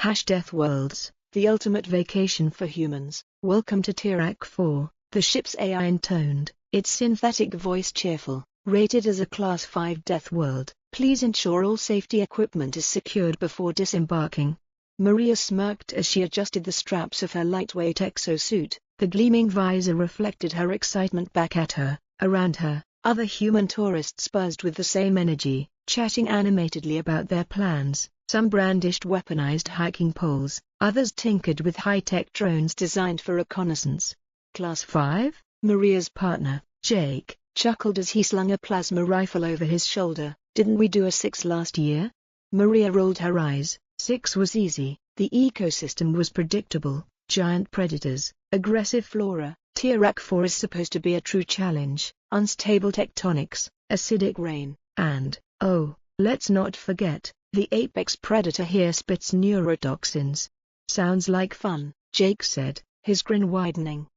Deathworlds, the ultimate vacation for humans. Welcome to Tirak 4, the ship's AI intoned, its synthetic voice cheerful, rated as a Class 5 death world. Please ensure all safety equipment is secured before disembarking. Maria smirked as she adjusted the straps of her lightweight exosuit. The gleaming visor reflected her excitement back at her. Around her, other human tourists buzzed with the same energy, chatting animatedly about their plans. Some brandished weaponized hiking poles, others tinkered with high-tech drones designed for reconnaissance. Class 5? Maria's partner, Jake, chuckled as he slung a plasma rifle over his shoulder. Didn't we do a 6 last year? Maria rolled her eyes. 6 was easy. The ecosystem was predictable. Giant predators, aggressive flora. Tirak 4 is supposed to be a true challenge. Unstable tectonics, acidic rain, and, oh, let's not forget, the apex predator here spits neurotoxins. Sounds like fun, Jake said, his grin widening.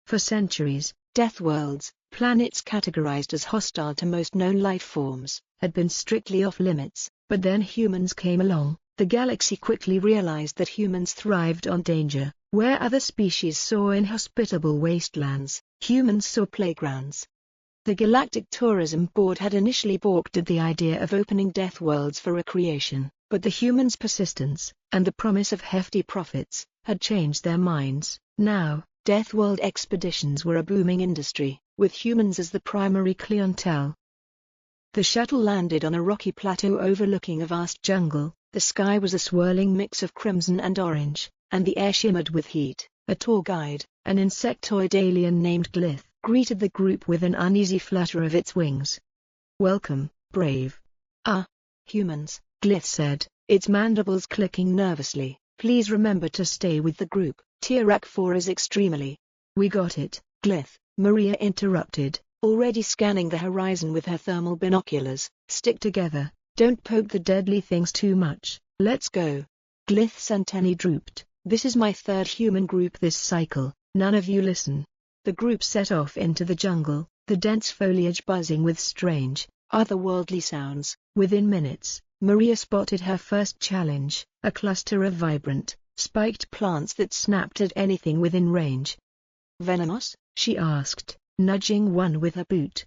For centuries, Deathworlds, planets categorized as hostile to most known life forms, had been strictly off-limits, but then humans came along. The galaxy quickly realized that humans thrived on danger. Where other species saw inhospitable wastelands, humans saw playgrounds. The Galactic Tourism Board had initially balked at the idea of opening Deathworlds for recreation, but the humans' persistence, and the promise of hefty profits, had changed their minds. Now, Deathworld expeditions were a booming industry, with humans as the primary clientele. The shuttle landed on a rocky plateau overlooking a vast jungle. The sky was a swirling mix of crimson and orange, and the air shimmered with heat. A tour guide, an insectoid alien named Glyph, greeted the group with an uneasy flutter of its wings. "Welcome, brave." "Ah, humans," Glyph said, its mandibles clicking nervously. "Please remember to stay with the group. Tirak 4 is extremely—" "We got it, Glyph," Maria interrupted, already scanning the horizon with her thermal binoculars. "Stick together, don't poke the deadly things too much, let's go." Glyph's antennae drooped. "This is my third human group this cycle, none of you listen." The group set off into the jungle, the dense foliage buzzing with strange, otherworldly sounds. Within minutes, Maria spotted her first challenge, a cluster of vibrant, spiked plants that snapped at anything within range. "Venomous?" she asked, nudging one with her boot.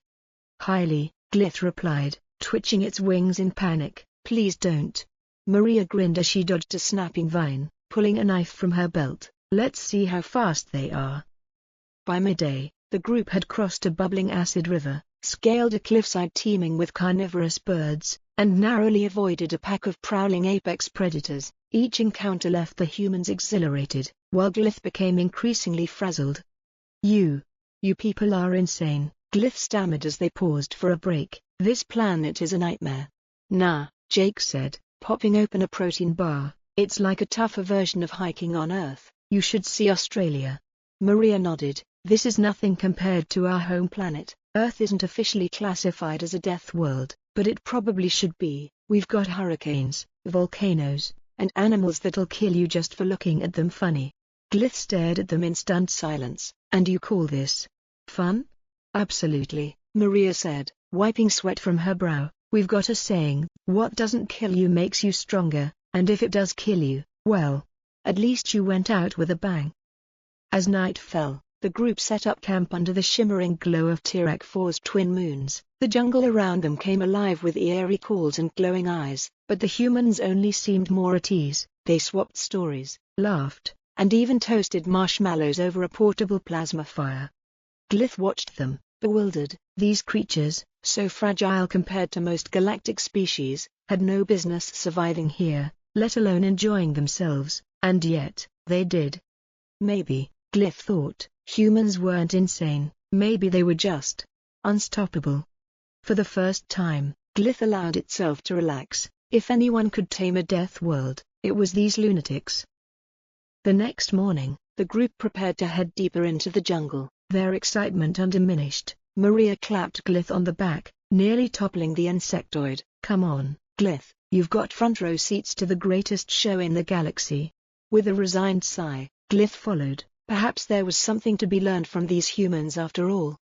"Highly," Glyph replied, twitching its wings in panic. "Please don't." Maria grinned as she dodged a snapping vine, pulling a knife from her belt. "Let's see how fast they are." By midday, the group had crossed a bubbling acid river, scaled a cliffside teeming with carnivorous birds, and narrowly avoided a pack of prowling apex predators. Each encounter left the humans exhilarated, while Glyph became increasingly frazzled. You people are insane," Glyph stammered as they paused for a break. "This planet is a nightmare." "Nah," Jake said, popping open a protein bar. "It's like a tougher version of hiking on Earth. You should see Australia." Maria nodded. "This is nothing compared to our home planet. Earth isn't officially classified as a death world, but it probably should be. We've got hurricanes, volcanoes, and animals that'll kill you just for looking at them funny." Glyph stared at them in stunned silence. "And you call this fun?" "Absolutely," Maria said, wiping sweat from her brow. "We've got a saying, what doesn't kill you makes you stronger, and if it does kill you, well, at least you went out with a bang." As night fell, the group set up camp under the shimmering glow of Tirak 4's twin moons. The jungle around them came alive with eerie calls and glowing eyes, but the humans only seemed more at ease. They swapped stories, laughed, and even toasted marshmallows over a portable plasma fire. Glyph watched them, bewildered. These creatures, so fragile compared to most galactic species, had no business surviving here, let alone enjoying themselves, and yet, they did. Maybe, Glyph thought, humans weren't insane, maybe they were just unstoppable. For the first time, Glyph allowed itself to relax. If anyone could tame a death world, it was these lunatics. The next morning, the group prepared to head deeper into the jungle, their excitement undiminished. Maria clapped Glyph on the back, nearly toppling the insectoid. "Come on, Glyph, you've got front row seats to the greatest show in the galaxy." With a resigned sigh, Glyph followed. Perhaps there was something to be learned from these humans after all.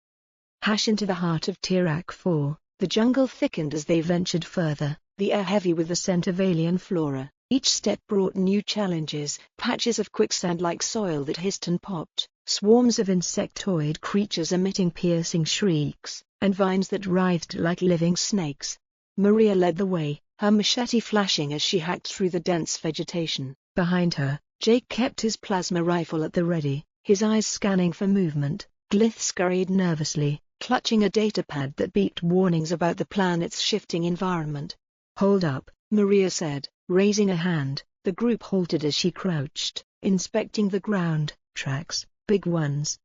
Into the heart of Tirak 4, the jungle thickened as they ventured further, the air heavy with the scent of alien flora. Each step brought new challenges, patches of quicksand-like soil that hissed and popped, swarms of insectoid creatures emitting piercing shrieks, and vines that writhed like living snakes. Maria led the way, her machete flashing as she hacked through the dense vegetation. Behind her, Jake kept his plasma rifle at the ready, his eyes scanning for movement. Glyth scurried nervously, clutching a datapad that beeped warnings about the planet's shifting environment. "Hold up," Maria said, raising a hand. The group halted as she crouched, inspecting the ground. "Tracks, big ones."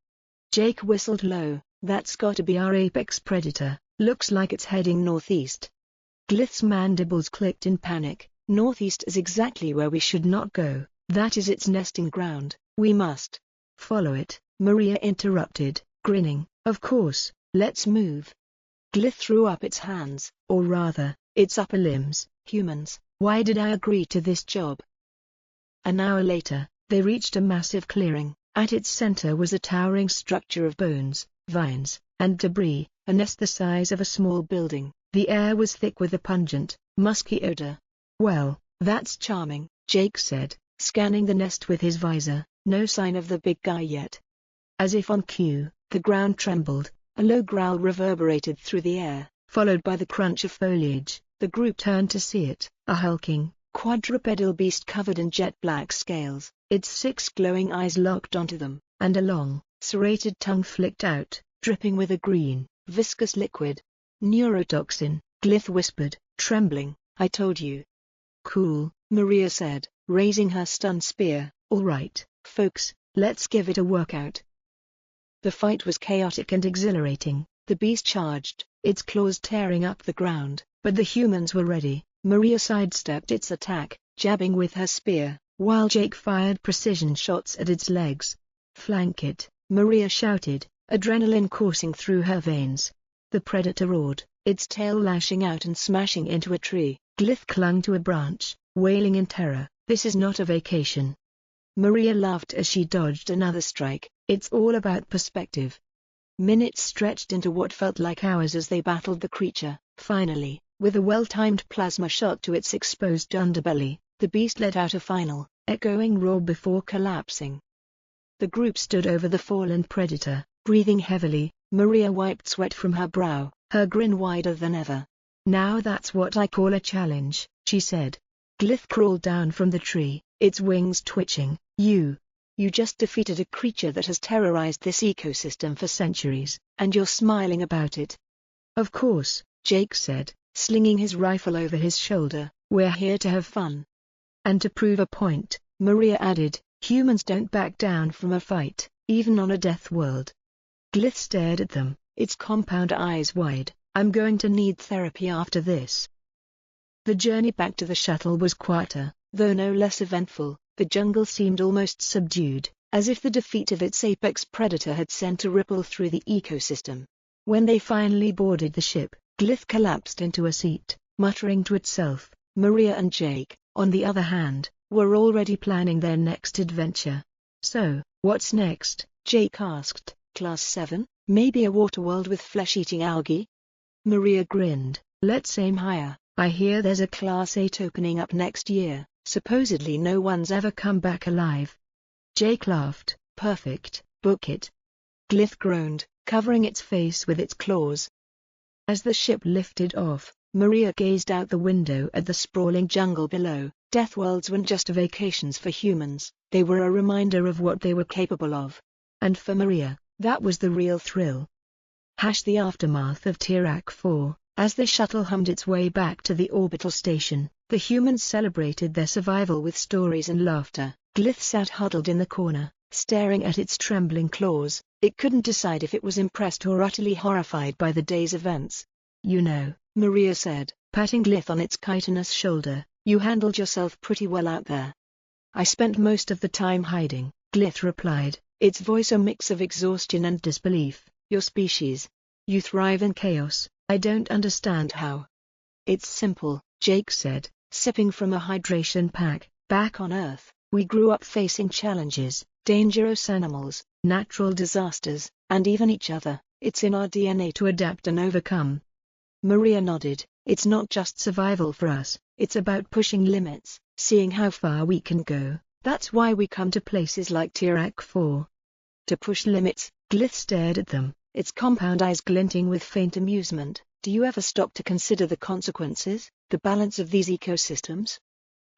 Jake whistled low. "That's gotta be our apex predator, looks like it's heading northeast." Glyth's mandibles clicked in panic. "Northeast is exactly where we should not go. That is its nesting ground. We must follow it," Maria interrupted, grinning. "Of course, let's move." Glyth threw up its hands, or rather, its upper limbs. "Humans, why did I agree to this job?" An hour later, they reached a massive clearing. At its center was a towering structure of bones, vines, and debris, a nest the size of a small building. The air was thick with a pungent, musky odor. "Well, that's charming," Jake said, scanning the nest with his visor. "No sign of the big guy yet." As if on cue, the ground trembled. A low growl reverberated through the air, followed by the crunch of foliage. The group turned to see it, a hulking, quadrupedal beast covered in jet-black scales, its 6 glowing eyes locked onto them, and a long, serrated tongue flicked out, dripping with a green, viscous liquid. "Neurotoxin," Glyth whispered, trembling. "I told you." "Cool," Maria said, raising her stun spear. "All right, folks, let's give it a workout." The fight was chaotic and exhilarating. The beast charged, its claws tearing up the ground, but the humans were ready. Maria sidestepped its attack, jabbing with her spear, while Jake fired precision shots at its legs. "Flank it," Maria shouted, adrenaline coursing through her veins. The predator roared, its tail lashing out and smashing into a tree. Glyth clung to a branch, wailing in terror. "This is not a vacation." Maria laughed as she dodged another strike. "It's all about perspective." Minutes stretched into what felt like hours as they battled the creature. Finally, with a well-timed plasma shot to its exposed underbelly, the beast let out a final, echoing roar before collapsing. The group stood over the fallen predator, breathing heavily. Maria wiped sweat from her brow, her grin wider than ever. "Now that's what I call a challenge," she said. Glyth crawled down from the tree, its wings twitching. You just defeated a creature that has terrorized this ecosystem for centuries, and you're smiling about it." "Of course," Jake said, slinging his rifle over his shoulder. "We're here to have fun." "And to prove a point," Maria added. "Humans don't back down from a fight, even on a death world." Glyth stared at them, its compound eyes wide. "I'm going to need therapy after this." The journey back to the shuttle was quieter, though no less eventful. The jungle seemed almost subdued, as if the defeat of its apex predator had sent a ripple through the ecosystem. When they finally boarded the ship, Glyth collapsed into a seat, muttering to itself. Maria and Jake, on the other hand, were already planning their next adventure. "So, what's next?" Jake asked. "Class 7, maybe a water world with flesh-eating algae?" Maria grinned. "Let's aim higher. I hear there's a Class 8 opening up next year. Supposedly no one's ever come back alive." Jake laughed. "Perfect, book it." Glyth groaned, covering its face with its claws. As the ship lifted off, Maria gazed out the window at the sprawling jungle below. Deathworlds weren't just vacations for humans, they were a reminder of what they were capable of. And for Maria, that was the real thrill. The aftermath of Tirak 4. As the shuttle hummed its way back to the orbital station, the humans celebrated their survival with stories and laughter. Glyth sat huddled in the corner, staring at its trembling claws. It couldn't decide if it was impressed or utterly horrified by the day's events. "You know," Maria said, patting Glyth on its chitinous shoulder, "you handled yourself pretty well out there." "I spent most of the time hiding," Glyth replied, its voice a mix of exhaustion and disbelief. "Your species. You thrive in chaos. I don't understand how." "It's simple," Jake said, sipping from a hydration pack. "Back on Earth, we grew up facing challenges, dangerous animals, natural disasters, and even each other. It's in our DNA to adapt and overcome." Maria nodded. "It's not just survival for us, it's about pushing limits. seeing how far we can go. That's why we come to places like Tirak 4. To push limits. Glyth stared at them, its compound eyes glinting with faint amusement. Do you ever stop to consider the consequences, the balance of these ecosystems?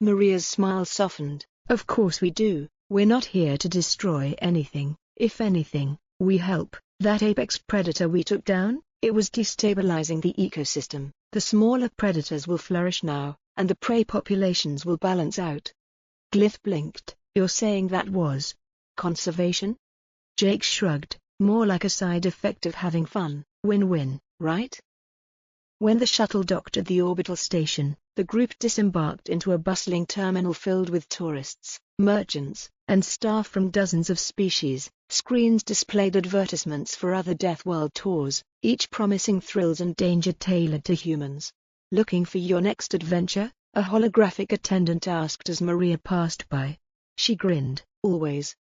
Maria's smile softened. Of course we do. We're not here to destroy anything. If anything, we help. That apex predator we took down, it was destabilizing the ecosystem. The smaller predators will flourish now, and the prey populations will balance out. Glyth blinked. You're saying that was conservation? Jake shrugged. More like a side effect of having fun. Win-win, right? When the shuttle docked at the orbital station, the group disembarked into a bustling terminal filled with tourists, merchants, and staff from dozens of species. Screens displayed advertisements for other Deathworld tours, each promising thrills and danger tailored to humans. Looking for your next adventure? A holographic attendant asked as Maria passed by. She grinned. Always.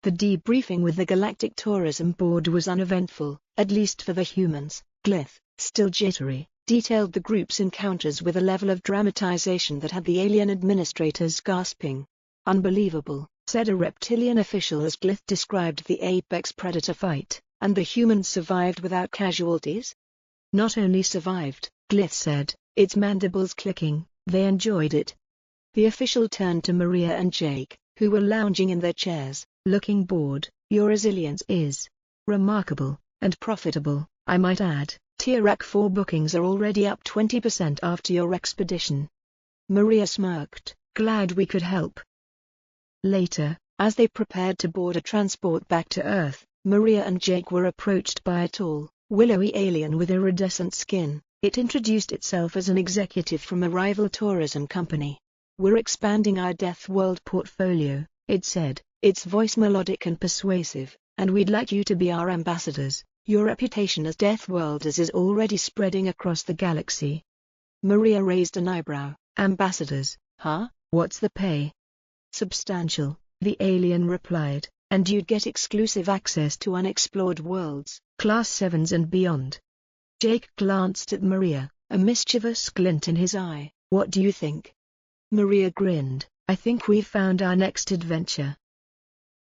The debriefing with the Galactic Tourism Board was uneventful, at least for the humans. Glyth, still jittery, detailed the group's encounters with a level of dramatization that had the alien administrators gasping. Unbelievable, said a reptilian official as Glyth described the apex predator fight. And the humans survived without casualties? Not only survived, Glyth said, its mandibles clicking, they enjoyed it. The official turned to Maria and Jake, who were lounging in their chairs, looking bored. Your resilience is remarkable, and profitable, I might add. Tirak 4 bookings are already up 20% after your expedition. Maria smirked, glad we could help. Later, as they prepared to board a transport back to Earth, Maria and Jake were approached by a tall, willowy alien with iridescent skin. It introduced itself as an executive from a rival tourism company. We're expanding our Deathworld portfolio, it said, its voice melodic and persuasive, and we'd like you to be our ambassadors. Your reputation as Deathworlders is already spreading across the galaxy. Maria raised an eyebrow. Ambassadors, huh? What's the pay? Substantial, the alien replied, and you'd get exclusive access to unexplored worlds, Class 7s and beyond. Jake glanced at Maria, a mischievous glint in his eye. What do you think? Maria grinned. I think we've found our next adventure.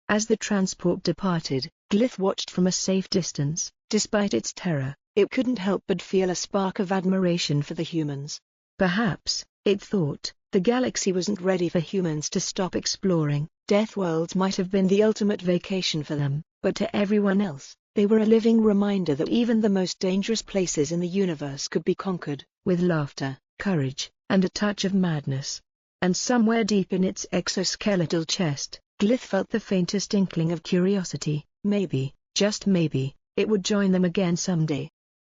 As the transport departed, Glyth watched from a safe distance. Despite its terror, it couldn't help but feel a spark of admiration for the humans. Perhaps, it thought, the galaxy wasn't ready for humans to stop exploring. Deathworlds might have been the ultimate vacation for them, but to everyone else, they were a living reminder that even the most dangerous places in the universe could be conquered, with laughter, courage, and a touch of madness. And somewhere deep in its exoskeletal chest, Glyth felt the faintest inkling of curiosity. Maybe, just maybe, it would join them again someday.